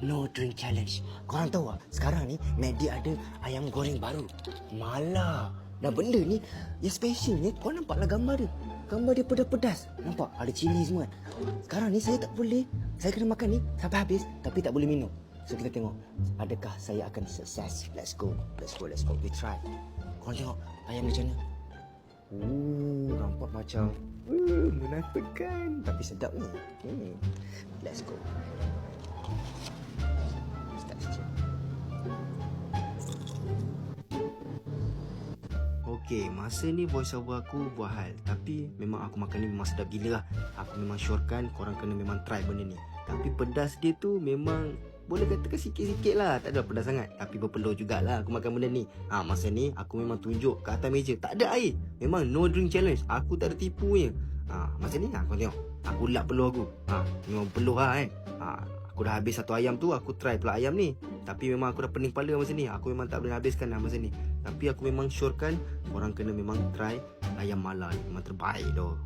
No drink challenge. Korang tahu tak, sekarang ni McD ada ayam goreng baru. Malah. Dan benda ni, yang special ni, kau nampaklah gambar dia. Gambar dia pedas-pedas. Nampak? Ada cili semua kan. Sekarang ni saya tak boleh. Saya kena makan ni sampai habis, tapi tak boleh minum. So kita tengok, adakah saya akan sukses. Let's go. Let's go, let's go. We try. Korang tengok ayam macam mana? Nampak macam menakutkan. Tapi sedap ni. Let's go. Start saja. Okay, masa ni voice over aku buat hal. Tapi memang aku makan ni memang sedap gila lah. Aku memang syorkan korang kena memang try benda ni. Tapi pedas dia tu memang boleh katakan sikit-sikit lah. Tak ada pedas sangat. Tapi berpeluh jugalah aku makan benda ni. Masa ni aku memang tunjuk ke atas meja. Tak ada air. Memang no drink challenge. Aku tak ada tipunya. Masa ni kau tengok. Aku lap peluh aku. Memang peluh lah kan. Aku dah habis satu ayam tu. Aku try pula ayam ni. Tapi memang aku dah pening kepala masa ni. Aku memang tak boleh habiskan lah masa ni. Tapi aku memang syorkan korang kena memang try ayam mala ni. Memang terbaik doh.